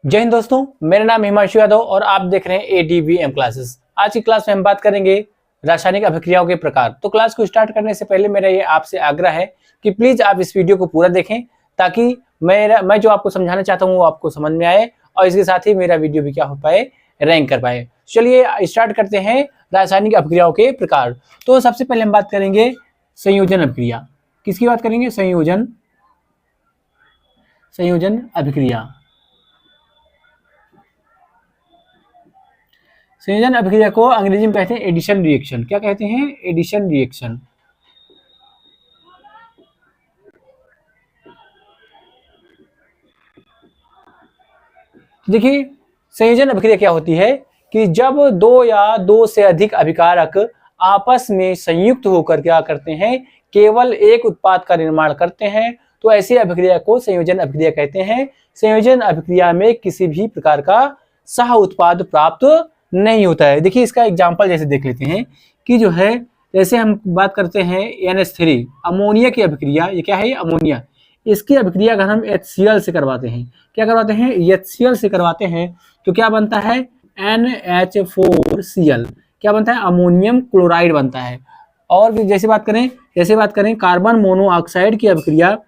जय हिंद दोस्तों, मेरा नाम हिमांशु यादव और आप देख रहे हैं ADVM क्लासेस। आज की क्लास में हम बात करेंगे रासायनिक अभिक्रियाओं के प्रकार। तो क्लास को स्टार्ट करने से पहले मेरा ये आपसे आग्रह है कि प्लीज आप इस वीडियो को पूरा देखें ताकि मैं जो आपको समझाना चाहता हूँ वो आपको समझ में आए और इसके साथ ही मेरा वीडियो भी क्या हो पाए, रैंक कर पाए। चलिए स्टार्ट करते हैं रासायनिक अभिक्रियाओं के प्रकार। तो सबसे पहले हम बात करेंगे संयोजन अभिक्रिया। किसकी बात करेंगे? संयोजन अभिक्रिया। संयोजन अभिक्रिया को अंग्रेजी में कहते हैं एडिशन रिएक्शन। क्या कहते हैं? Addition reaction. देखिए, संयोजन अभिक्रिया क्या होती है कि जब दो या दो से अधिक अभिकारक आपस में संयुक्त होकर क्या करते हैं, केवल एक उत्पाद का निर्माण करते हैं, तो ऐसी अभिक्रिया को संयोजन अभिक्रिया कहते हैं। संयोजन अभिक्रिया में किसी भी प्रकार का सह उत्पाद प्राप्त नहीं होता है। देखिए, इसका एग्जांपल जैसे देख लेते हैं कि जो है, जैसे हम बात करते हैं NH3 अमोनिया की अभिक्रिया। ये क्या है? अमोनिया। इसकी अभिक्रिया अगर हम HCl से करवाते हैं, क्या करवाते हैं? HCl से करवाते हैं तो क्या बनता है? NH4Cl। क्या बनता है? अमोनियम क्लोराइड बनता है। और जैसे बात करें कार्बन मोनोऑक्साइड की अभिक्रिया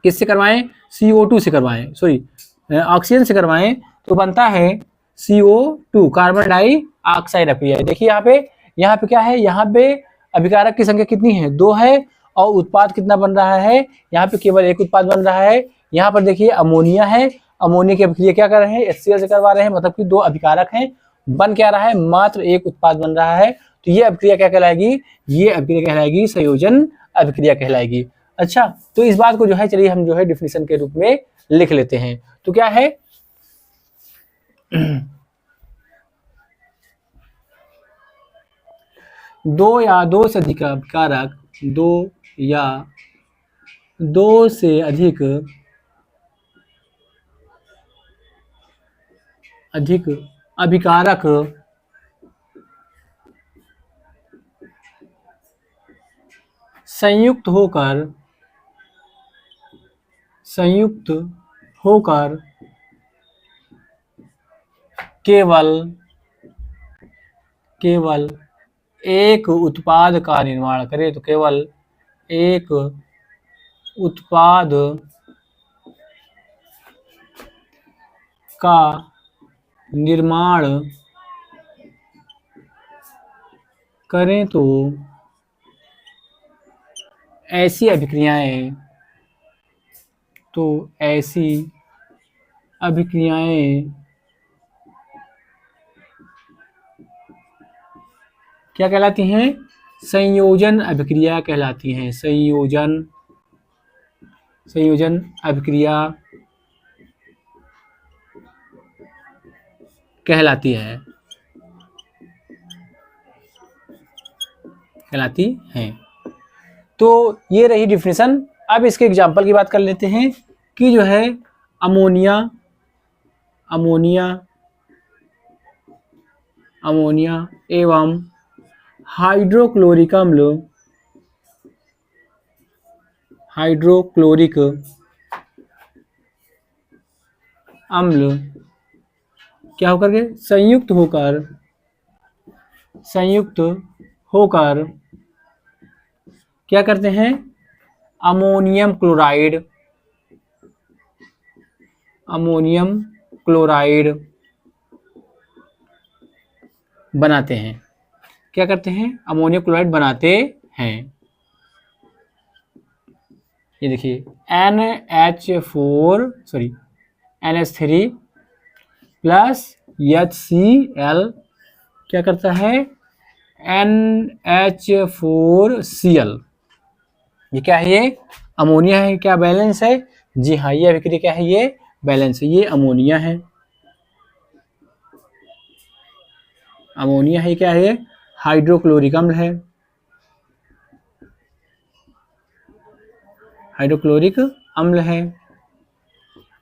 किससे करवाएं? CO2 से करवाएं, सॉरी ऑक्सीजन से करवाएं तो बनता है CO2 कार्बन डाइऑक्साइड अभिक्रिया। देखिए यहाँ पे क्या है? यहाँ पे अभिकारक की संख्या कितनी है? 2 है और उत्पाद कितना बन रहा है? यहाँ पे केवल एक उत्पाद बन रहा है। यहाँ पर देखिए अमोनिया है, अमोनिया की अभिक्रिया क्या कर रहे हैं? HCl से करवा रहे हैं, मतलब कि 2 अभिकारक हैं, बन क्या रहा है? मात्र एक उत्पाद बन रहा है। तो ये अभिक्रिया क्या कहलाएगी? ये अभिक्रिया कहलाएगी संयोजन अभिक्रिया कहलाएगी। अच्छा, तो इस बात को जो है, चलिए हम जो है डिफिनेशन के रूप में लिख लेते हैं। तो क्या है? दो या दो से अधिक अभिकारक, दो या दो से अधिक अभिकारक संयुक्त होकर केवल एक उत्पाद का निर्माण करे, तो केवल एक उत्पाद का निर्माण करें तो ऐसी अभिक्रियाएं क्या कहलाती हैं? संयोजन अभिक्रिया कहलाती हैं। संयोजन अभिक्रिया कहलाती हैं। तो ये रही डिफिनेशन। अब इसके एग्जांपल की बात कर लेते हैं कि जो है अमोनिया एवं हाइड्रोक्लोरिक अम्ल क्या होकर के संयुक्त होकर क्या करते हैं? अमोनियम क्लोराइड बनाते हैं। क्या करते हैं? अमोनियम क्लोराइड बनाते हैं। ये देखिए NH3 प्लस HCl क्या करता है? NH4Cl। ये क्या है? ये अमोनिया है। क्या बैलेंस है? जी हाँ, ये अभिक्रिया क्या है? ये बैलेंस है। ये अमोनिया है। क्या है? हाइड्रोक्लोरिक अम्ल है।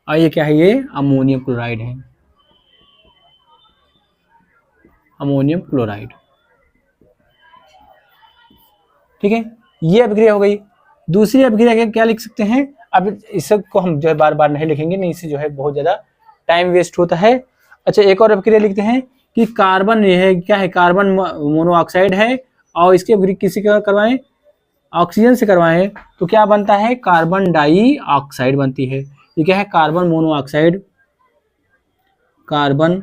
और ये क्या है? ये अमोनियम क्लोराइड है। ठीक है, ये अभिक्रिया हो गई। दूसरी अभिक्रिया क्या लिख सकते हैं? अब इसको हम जो है बार बार नहीं लिखेंगे, नहीं इससे जो है बहुत ज़्यादा टाइम वेस्ट होता है। अच्छा, एक और अभिक्रिया लिखते हैं कि कार्बन, ये है क्या है, कार्बन मोनोऑक्साइड है और इसके अभिक्रिया किसी का करवाएं, ऑक्सीजन से करवाएं तो क्या बनता है, कार्बन डाइऑक्साइड बनती है। ये क्या है, carbon monoxide, carbon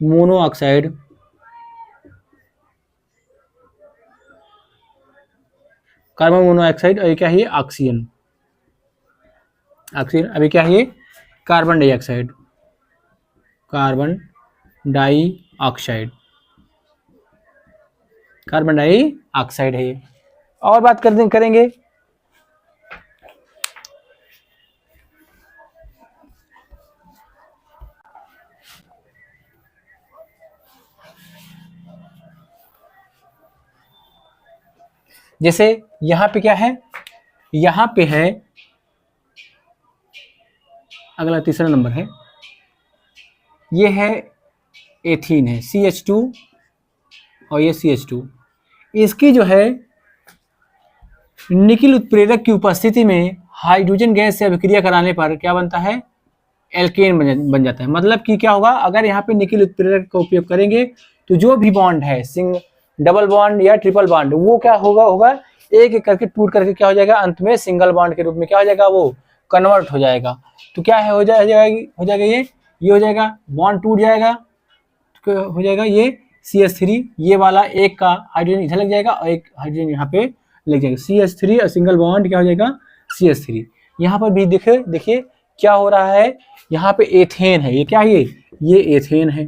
monoxide, carbon monoxide, और ये क्या है, ऑक्सीजन, ऑक्सीजन। अभी क्या है ये, carbon dioxide, carbon dioxide, carbon dioxide है ये। और बात करेंगे जैसे यहाँ पे क्या है, यहाँ पे है अगला तीसरा नंबर है, ये है एथीन है, CH2 और ये CH2। इसकी जो है निकिल उत्प्रेरक की उपस्थिति में हाइड्रोजन गैस से अभिक्रिया कराने पर क्या बनता है, एल्केन बन जाता है। मतलब कि क्या होगा, अगर यहाँ पे निकिल उत्प्रेरक का उपयोग करेंगे तो जो भी बॉन्ड है, डबल बॉन्ड या ट्रिपल बॉन्ड, वो क्या होगा एक एक करके टूट करके क्या हो जाएगा, अंत में सिंगल बॉन्ड के रूप में क्या हो जाएगा, वो कन्वर्ट हो जाएगा। तो क्या है, हो जाएगा ये हो जाएगा, बॉन्ड टूट जाएगा, तो हो जाएगा ये CH3, ये वाला एक का हाइड्रोजन इधर लग जाएगा और एक हाइड्रोजन यहाँ पे लग जाएगा, CH3 और सिंगल बॉन्ड क्या हो जाएगा, CH3। यहाँ पर भी देखिए क्या हो रहा है, यहाँ पे एथेन है, ये क्या है, ये एथेन है,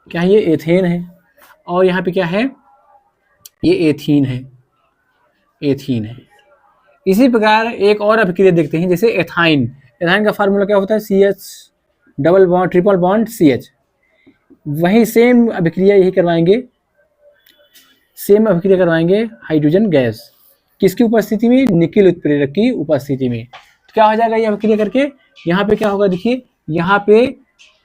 क्या है, ये एथेन है, और यहाँ पे क्या है, ये एथीन है, एथीन है। इसी प्रकार एक और अभिक्रिया देखते हैं, जैसे एथाइन। एथाइन का फार्मूला क्या होता है, CH double bond triple bond CH। वही सेम अभिक्रिया यही करवाएंगे, सेम अभिक्रिया करवाएंगे हाइड्रोजन गैस, किसकी उपस्थिति में, निकिल उत्प्रेरक की उपस्थिति में। तो क्या हो जाएगा ये अभिक्रिया करके, यहाँ पे क्या होगा, देखिए यहाँ पे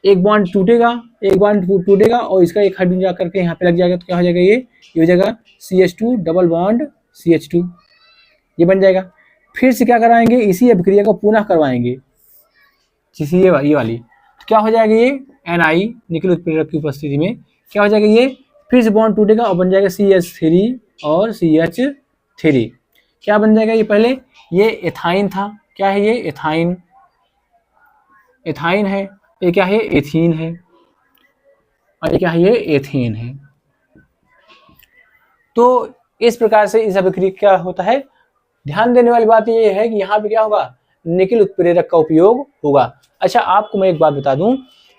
एक बॉन्ड टूटेगा, एक बॉन्ड टूटेगा और इसका एक हाइड्रोजन जा करके यहाँ पे लग जाएगा, तो क्या हो जाएगा, ये हो जाएगा CH2 डबल बॉन्ड CH2, ये बन जाएगा। फिर से क्या कराएंगे, इसी अभिक्रिया को पुनः करवाएंगे, जिसे ये वाली, तो क्या हो जाएगा, ये Ni निकिल उत्प्रेरक की उपस्थिति में क्या हो जाएगा, ये फिर से बॉन्ड टूटेगा और बन जाएगा CH3 और CH3। क्या बन जाएगा, ये पहले ये एथाइन था, क्या है ये, एथाइन, एथाइन है, ये क्या है, एथीन है, और ये क्या है, ये एथेन है। तो इस प्रकार से इस अभिक्रिया क्या होता है। ध्यान देने वाली बात ये है कि यहाँ पे क्या होगा, निकिल उत्प्रेरक का उपयोग होगा। अच्छा, आपको मैं एक बात बता दूं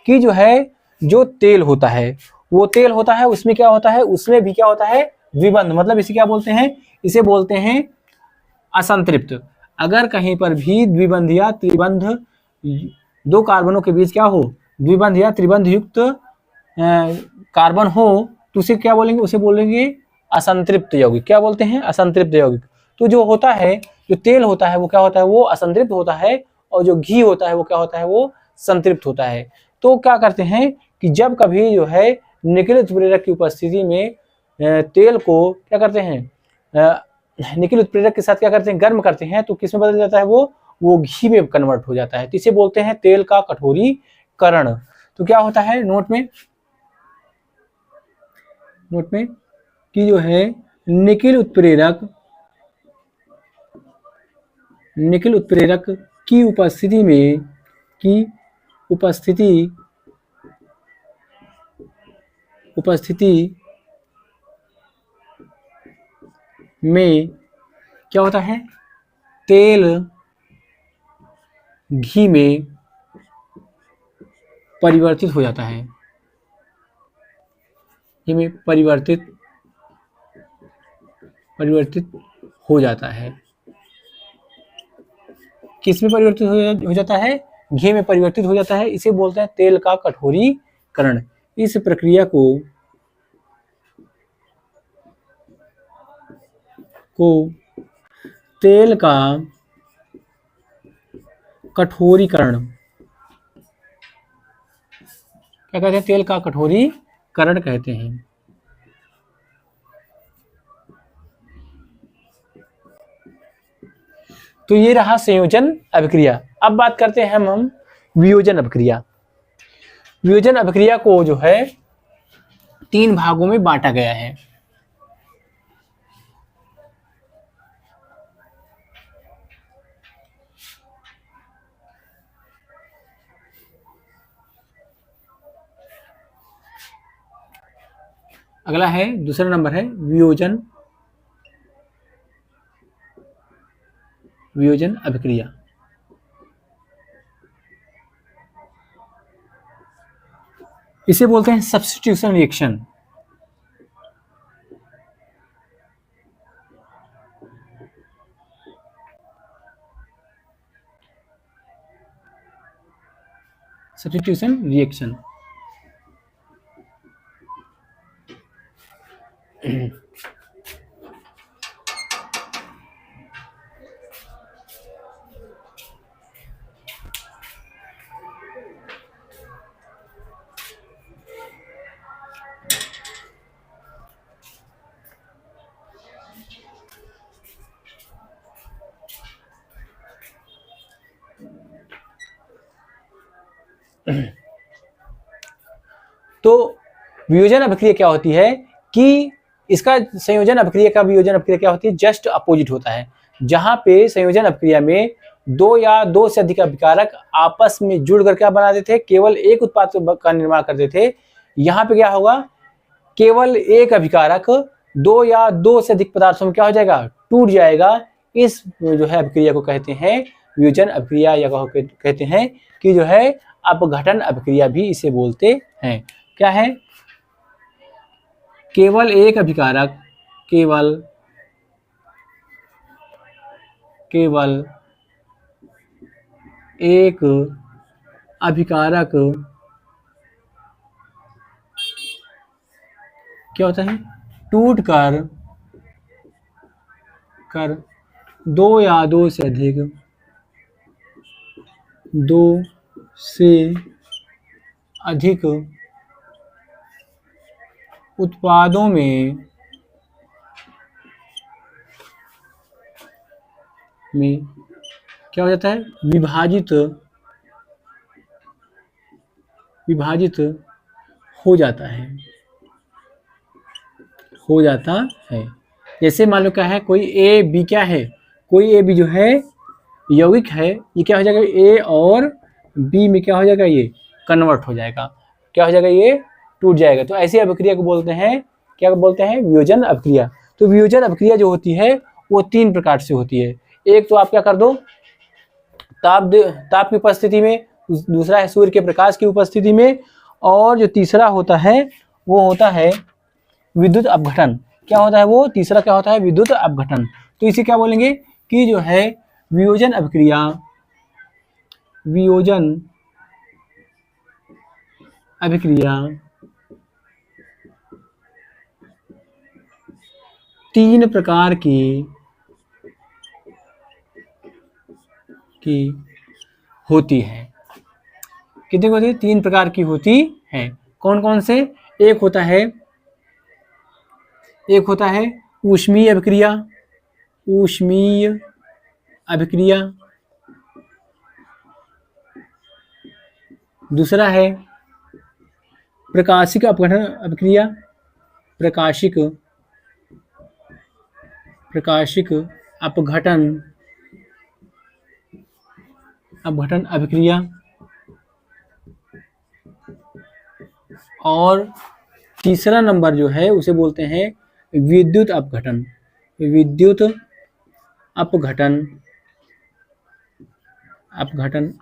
कि जो है, जो तेल होता है, वो तेल होता है, उसमें क्या होता है, उसमें भी क्या होता है, द्विबंध, मतलब इसे क्या बोलते हैं, इसे बोलते हैं असंतृप्त। अगर कहीं पर भी द्विबंध या त्रिबंध, दो कार्बनों के बीच क्या हो, द्विबंध या त्रिबंध युक्त कार्बन हो, तो उसे क्या बोलेंगे, उसे बोलेंगे असंतृप्त यौगिक। क्या बोलते हैं, असंतृप्त यौगिक। तो जो होता है, जो तेल होता है वो क्या होता है, वो असंतृप्त होता है, और जो घी होता है वो क्या होता है, वो संतृप्त होता है। तो क्या करते हैं कि जब कभी जो है निकिल उत्प्रेरक की उपस्थिति में तेल को क्या करते हैं, निकिल उत्प्रेरक के साथ क्या करते हैं, गर्म करते हैं, तो किस में बदल जाता है, वो घी में कन्वर्ट हो जाता है। तो इसे बोलते हैं तेल का कठोरीकरण। तो क्या होता है, नोट में कि जो है निकिल उत्प्रेरक की उपस्थिति में क्या होता है, तेल घी में परिवर्तित हो जाता है, घी में परिवर्तित हो जाता है। किस में परिवर्तित हो जाता है, घी में परिवर्तित हो जाता है। इसे बोलते हैं तेल का कठोरीकरण। इस प्रक्रिया को तेल का कठोरीकरण क्या कहते हैं, तेल का कठोरीकरण कहते हैं। तो ये रहा संयोजन अभिक्रिया। अब बात करते हैं हम वियोजन अभिक्रिया। वियोजन अभिक्रिया को जो है 3 भागों में बांटा गया है। अगला है, दूसरा नंबर है वियोजन अभिक्रिया। इसे बोलते हैं सब्स्टिट्यूशन रिएक्शन। Substitution reaction. तो वियोजन अभिक्रिया क्या होती है कि इसका संयोजन अभिक्रिया का वियोजन अभिक्रिया क्या होती है, जस्ट अपोजिट होता है। जहां पे संयोजन अभिक्रिया में 2 या 2 से अधिक अभिकारक आपस में जुड़ कर क्या बनाते थे, केवल एक उत्पाद का निर्माण करते थे। यहाँ पे क्या होगा, केवल एक अभिकारक 2 या 2 से अधिक पदार्थों में क्या हो जाएगा, टूट जाएगा। इस जो है अभिक्रिया को कहते हैं वियोजन अभिक्रिया, या कहते हैं कि जो है अपघटन अभिक्रिया भी इसे बोलते हैं। क्या है, केवल एक अभिकारक, केवल एक अभिकारक क्या होता है, टूट कर 2 या 2 से अधिक, 2 से अधिक उत्पादों में क्या हो जाता है, विभाजित हो जाता है। जैसे मान लो क्या है, कोई ए बी क्या है, कोई ए बी जो है यौगिक है, ये क्या हो जाएगा, ए और बी में क्या हो जाएगा, ये कन्वर्ट हो जाएगा, क्या हो जाएगा, ये टूट जाएगा। तो ऐसी अभिक्रिया को बोलते हैं, क्या बोलते हैं, वियोजन अभिक्रिया। तो वियोजन अभिक्रिया जो होती है वो 3 प्रकार से होती है। एक तो आप क्या कर दो, ताप की उपस्थिति में, दूसरा है सूर्य के प्रकाश की उपस्थिति में, और जो तीसरा होता है वो होता है विद्युत अपघटन। क्या होता है वो तीसरा, क्या होता है, विद्युत अपघटन। तो इसे क्या बोलेंगे कि जो है वियोजन अभिक्रिया 3 प्रकार की होती है। कितनी होती है, 3 प्रकार की होती है। कौन कौन से, एक होता है ऊष्मीय अभिक्रिया, दूसरा है प्रकाशिक अपघटन अभिक्रिया, प्रकाशिक अपघटन अभिक्रिया, और तीसरा नंबर जो है उसे बोलते हैं विद्युत अपघटन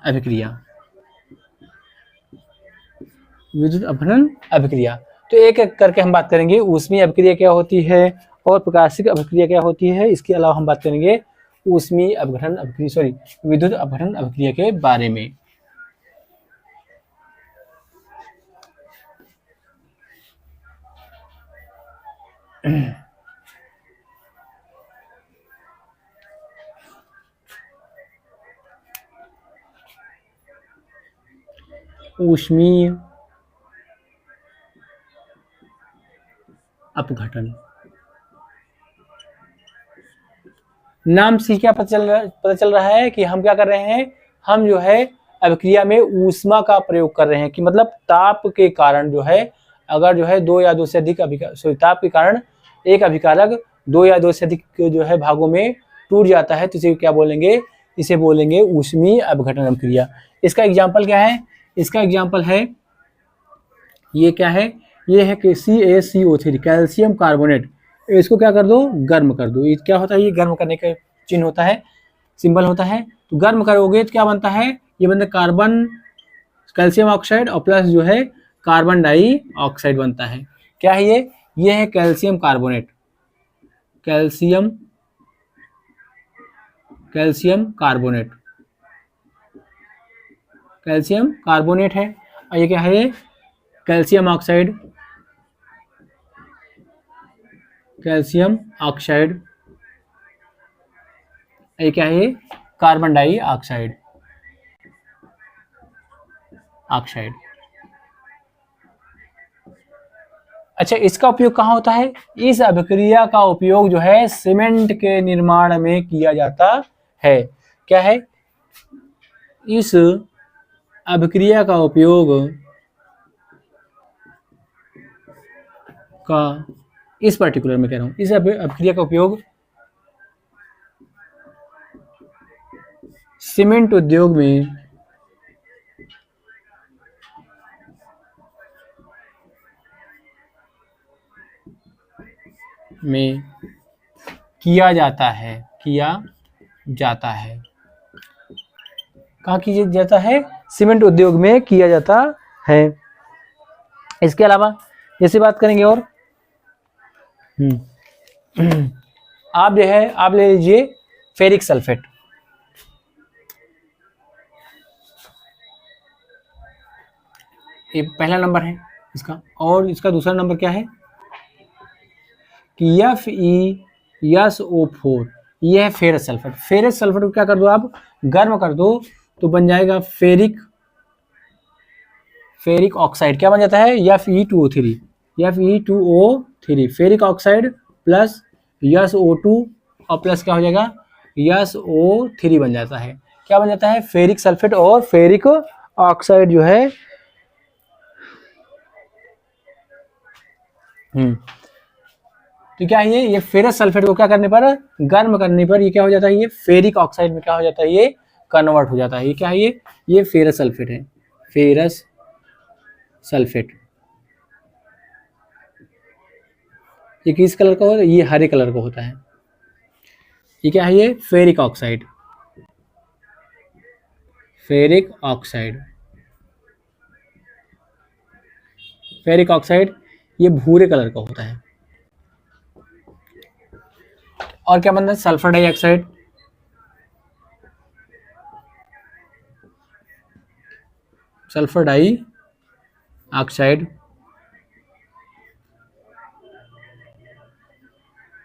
अभिक्रिया। विद्युत अपघटन अभिक्रिया। तो एक एक करके हम बात करेंगे, ऊष्मीय अभिक्रिया क्या होती है और प्रकाशिक अभिक्रिया क्या होती है। इसके अलावा हम बात करेंगे ऊष्मीय अपघटन अभिक्रिया, विद्युत अपघटन अभिक्रिया के बारे में। ऊष्मीय अपघटन, नाम से क्या पता चल रहा है कि हम क्या कर रहे हैं, हम जो है अभिक्रिया में ऊष्मा का प्रयोग कर रहे हैं, कि मतलब ताप के कारण जो है, अगर जो है दो या दो से अधिक ताप के कारण एक अभिकारक दो या दो से अधिक जो है भागों में टूट जाता है, तो इसे क्या बोलेंगे, इसे बोलेंगे ऊष्मीय अपघटन अभिक्रिया। इसका एग्जाम्पल क्या है, इसका एग्जाम्पल है, ये क्या है, ये है कि CaCO3 कैल्शियम कार्बोनेट, इसको क्या कर दो, गर्म कर दो। ये क्या होता है, ये गर्म करने का चिन्ह होता है, सिंबल होता है। तो गर्म करोगे तो क्या बनता है, ये बनता है कार्बन कैल्शियम ऑक्साइड और प्लस जो है कार्बन डाइऑक्साइड बनता है। क्या है ये है calcium carbonate, calcium carbonate, calcium carbonate है। और ये क्या है, कैल्शियम ऑक्साइड, कैल्शियम ऑक्साइड, ये क्या है, कार्बन डाइऑक्साइड, ऑक्साइड। अच्छा, इसका उपयोग कहाँ होता है, इस अभिक्रिया का उपयोग जो है सीमेंट के निर्माण में किया जाता है। क्या है, इस अभिक्रिया का उपयोग का, इस पर्टिकुलर में कह रहा हूं, इस अभिक्रिया का उपयोग सीमेंट उद्योग में किया जाता है, कहाँ किया जाता है, सीमेंट उद्योग में किया जाता है। इसके अलावा जैसे बात करेंगे और आप जो है, आप ले लीजिए फेरिक सल्फेट, ये पहला नंबर है इसका। और इसका दूसरा नंबर क्या है कि FeSO4, ये है फेरस सल्फेट। फेरस सल्फेट को क्या कर दो, आप गर्म कर दो तो बन जाएगा फेरिक ऑक्साइड। क्या बन जाता है, Fe2O3, ferric oxide plus SO2 और प्लस क्या हो जाएगा, SO3 बन जाता है। क्या बन जाता है, फेरिक सल्फेट और फेरिक ऑक्साइड जो है। तो क्या है, ये फेरस सल्फेट को क्या करने पर, गर्म करने पर ये क्या हो जाता है, ये फेरिक ऑक्साइड में क्या हो जाता है, ये कन्वर्ट हो जाता है। ये क्या है, ये फेरस सल्फेट है, फेरस सल्फेट। ये किस कलर का होता है, ये हरे कलर का होता है। ये क्या है, ये फेरिक ऑक्साइड, फेरिक ऑक्साइड ये भूरे कलर का होता है। और क्या बनता है, सल्फर डाइऑक्साइड,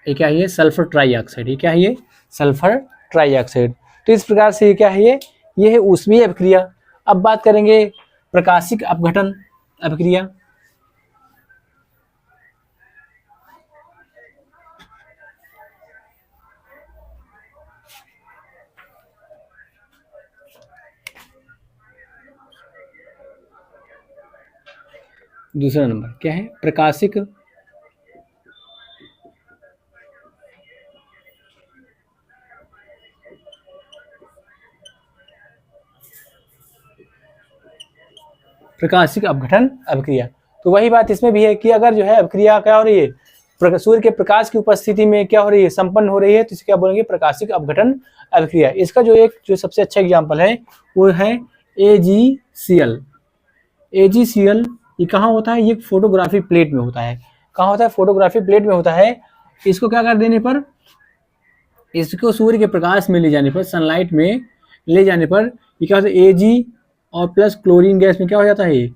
ये क्या है, सल्फर ट्राइऑक्साइड। ये क्या है, सल्फर ट्राइऑक्साइड। तो इस प्रकार से ये क्या है, ये है ऊष्मीय अभिक्रिया। अब बात करेंगे प्रकाशिक अपघटन अभिक्रिया। दूसरा नंबर क्या है, प्रकाशिक अपघटन अभिक्रिया। तो वही बात इसमें भी है कि अगर जो है अभिक्रिया क्या हो रही है, सूर्य के प्रकाश की उपस्थिति में क्या हो रही है, संपन्न हो रही है, तो इसे क्या बोलेंगे, प्रकाशिक अपघटन अभिक्रिया। इसका जो सबसे अच्छा एग्जाम्पल है वो है AgCl। ये कहाँ होता है, ये फोटोग्राफी प्लेट में होता है। कहाँ होता है, फोटोग्राफी प्लेट में होता है। इसको क्या कर देने पर, इसको सूर्य के प्रकाश में ले जाने पर, सनलाइट में ले जाने पर ये क्या होता है, Ag और प्लस क्लोरीन गैस में क्या हो जाता है,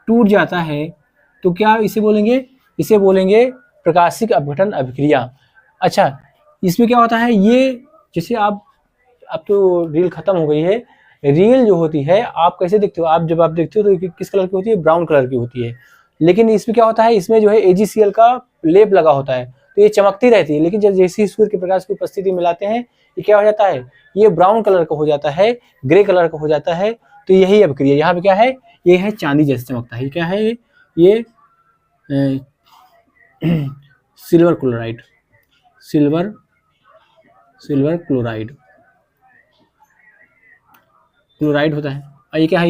टूट जाता है। तो क्या इसे बोलेंगे प्रकाशिक अपघटन अभिक्रिया। अच्छा, इसमें क्या होता है, ये जैसे अब तो रील खत्म हो गई है। रील जो होती है आप कैसे देखते हो, जब आप देखते हो तो किस कलर की होती है, ब्राउन कलर की होती है। लेकिन इसमें क्या होता है, इसमें जो है AgCl का लेप लगा होता है, तो ये चमकती रहती है। लेकिन जब जैसे सूर्य के प्रकाश की उपस्थिति में लाते हैं, ये क्या हो जाता है, ये ब्राउन कलर का हो जाता है, ग्रे कलर का हो जाता है। तो यही अभिक्रिया यहाँ पे क्या है, ये है चांदी जैसे चमकता है। ये क्या है, ये सिल्वर क्लोराइड, सिल्वर क्लोराइड होता है। और ये क्या है,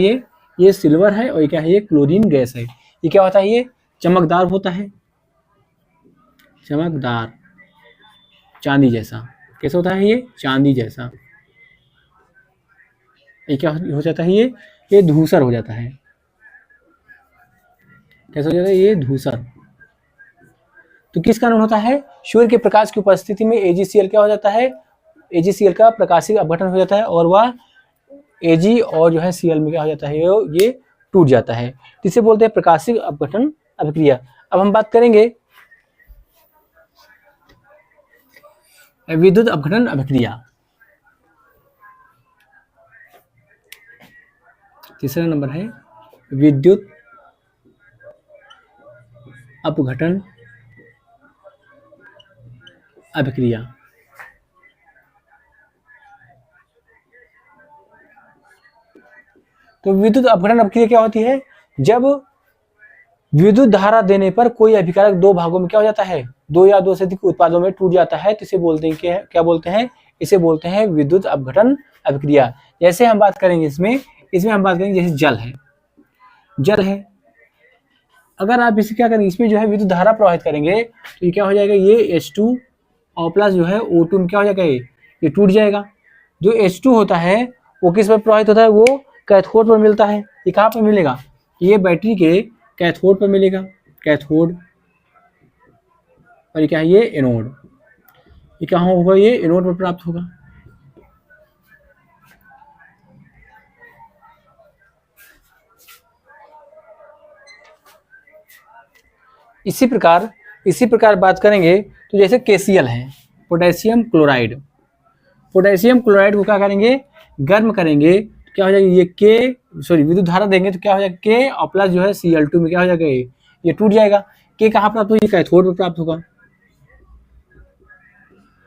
ये सिल्वर है, और ये क्या है, ये क्लोरीन गैस है। ये क्या होता है, ये चमकदार होता है, चमकदार चांदी जैसा। कैसा होता है, ये चांदी जैसा। ये क्या हो जाता है, ये धूसर हो जाता है। कैसा हो जाता है, ये धूसर। तो किस कारण होता है, सूर्य के प्रकाश की उपस्थिति में AgCl क्या हो जाता है, AgCl का प्रकाशिक अपघटन हो जाता है, और वह Ag और जो है Cl में क्या हो जाता है, ये टूट जाता है। इसे बोलते हैं प्रकाशिक अपघटन अभिक्रिया। अब हम बात करेंगे विद्युत अपघटन अभिक्रिया। तीसरा नंबर है विद्युत अपघटन अभिक्रिया। तो विद्युत अपघटन अभिक्रिया क्या होती है, जब विद्युत धारा देने पर कोई अभिकारक दो भागों में क्या हो जाता है, दो या दो से अधिक उत्पादों में टूट जाता है, तो इसे बोलते हैं क्या बोलते हैं, इसे बोलते हैं विद्युत अपघटन अभिक्रिया। जैसे हम बात करेंगे इसमें हम बात करेंगे, जैसे जल है, अगर आप इसे क्या करेंगे, इसमें जो है विद्युत धारा प्रवाहित करेंगे तो ये क्या हो जाएगा, ये H2 और प्लस जो है O2 में क्या हो जाएगा, ये टूट जाएगा। जो H2 होता है वो किस पर प्रवाहित होता है, वो कैथोड पर मिलता है। ये कहाँ पर मिलेगा, ये बैटरी के कैथोड पर मिलेगा, कैथोड। और ये क्या है, ये एनोड। ये कहाँ होगा, ये एनोड पर प्राप्त होगा। इसी प्रकार बात करेंगे तो जैसे KCl है, पोटेशियम क्लोराइड को क्या करेंगे, गर्म करेंगे तो क्या हो जाएगा, ये विद्युत धारा देंगे तो क्या हो जाएगा, K और प्लस जो है Cl2 में क्या हो जाएगा, ये टूट जाएगा। K कहाँ प्राप्त होगा, ये कैथोड पर प्राप्त होगा,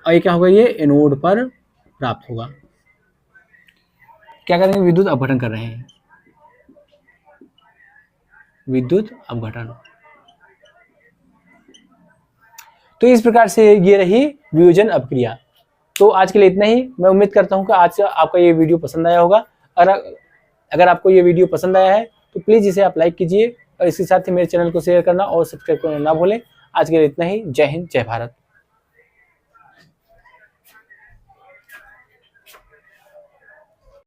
और ये क्या होगा, ये एनोड पर प्राप्त होगा। क्या करेंगे, विद्युत अपघटन कर रहे हैं, विद्युत अपघटन। तो इस प्रकार से ये रही वियोजन अभिक्रिया। तो आज के लिए इतना ही। मैं उम्मीद करता हूँ कि आज आपका ये वीडियो पसंद आया होगा। और अगर आपको ये वीडियो पसंद आया है तो प्लीज़ इसे आप लाइक कीजिए, और इसके साथ ही मेरे चैनल को शेयर करना और सब्सक्राइब करना ना भूलें। आज के लिए इतना ही। जय हिंद, जय भारत।